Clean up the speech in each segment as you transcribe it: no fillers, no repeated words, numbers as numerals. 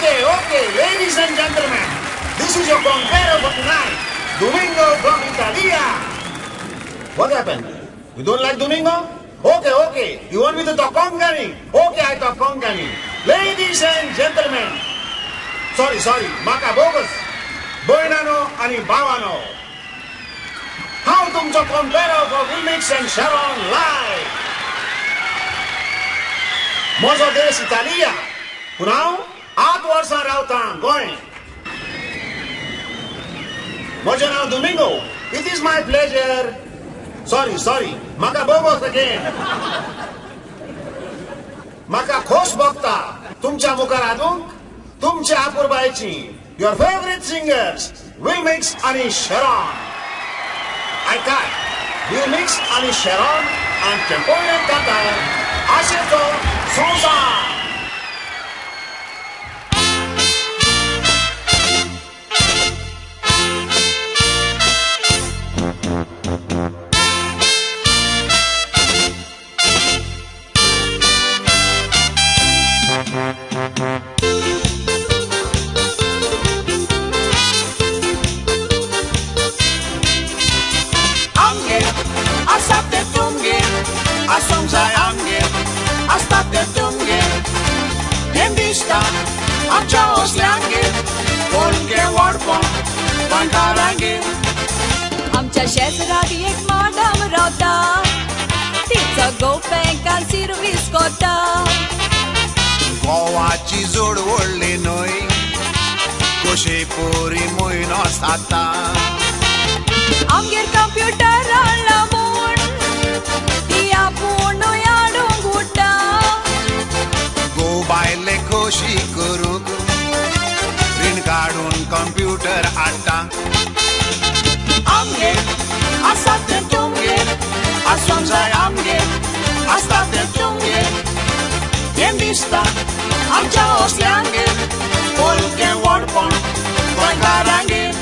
Okay, ladies and gentlemen, this is your compere for tonight, Domingo from Italia. What happened? You don't like Domingo? Okay, you want me to talk Congani? Okay, I talk Congani. Ladies and gentlemen, sorry, Macabogus, Boinano आणि Bavano. How तुमचं compere for Wilmix and Sharon live. Mozo des Italia. Now, 8 वर्षां रावतां गोंय. म्हजें नांव Domingo. It is my pleasure. Sorry, म्हाका बोगोस again. म्हाका खोस भोगता तुमच्या मुखार हाडूंक तुमच्या आपुरबायेची your favorite singers Wilmix आणि Sharon. ऐकाय Wilmix आणि Sharon and Tempoyan Qatar Asheto Souza. आमच्या शेजारी एक मॅडम रावता तिचा गोपेंकार सर्विस करता गोवाची जोड व्हडली न्हय कशे पोरी म्हयनो साता आमगेर कंप्युटर हाडला म्हूण ती आपूण हाडूंक उठता गो बायले खोशी करूंक प्रिंट काडून कंप्युटर हाडटा आमगेर आसा तें तुमगेर आसूंक जाय आमगेर आसता तें तुमगेर हें दिसता आमच्या हॉस्ट्यांगेर पोलकें व्हडपण गोंयकारांगेर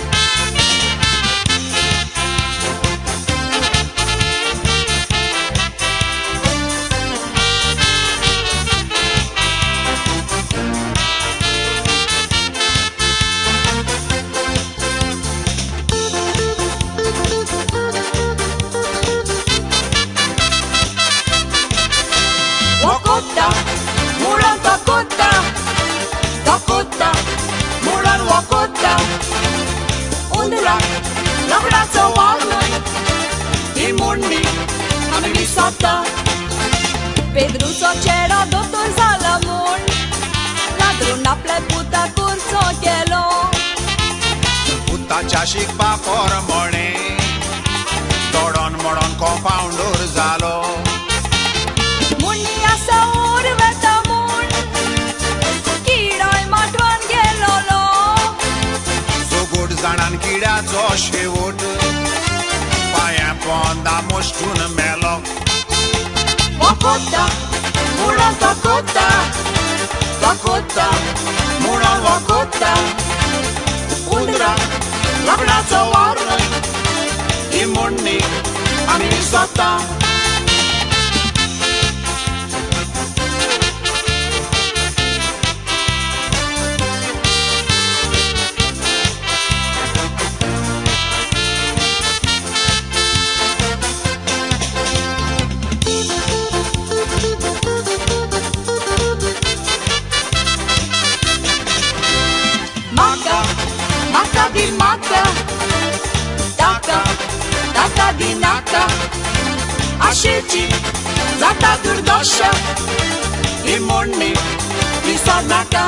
Lograzzo walnoi I morni hanno risotta Pedruso c'era dottor Salamon Ladrun aple puta curso chielo पुताच्या शिकपा पोरमणे तोडोन मोडोन कंपाउंडर जालो मुन्नी आसा उरवेता म्हूण किडोय माटवान गेलोलो सोगोड जाणान किड्याचो शेवट पांयां पोंदा मोश्टून मेलो Wakota, mulan wakota mulan wakota Undra, lograzzo walnoi I morni hanno risotta Taka dinaka Asceci Zata durdosha I morni Risonaka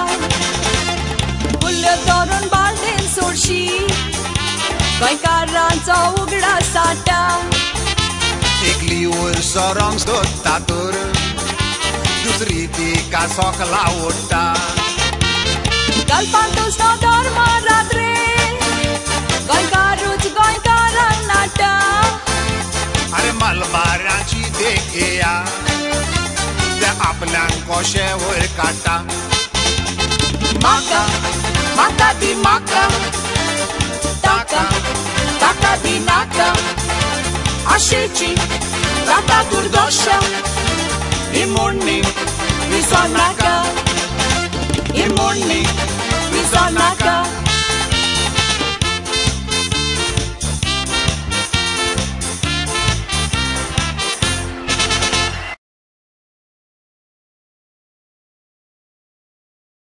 Ulle dorun baldin surshi Goinkaranzo ugra sata एकली वर्स रंग सोदता तर दुसरी तिका सोकला ओडटा Galpan tusno dorma radre Goinkaruch goinkaran nata अरे मलबाराची देखेया ते आपल्याक कोशेवर काडटा Maka di maka Taka di naka Asceci Zata durdosha I morni Risonaka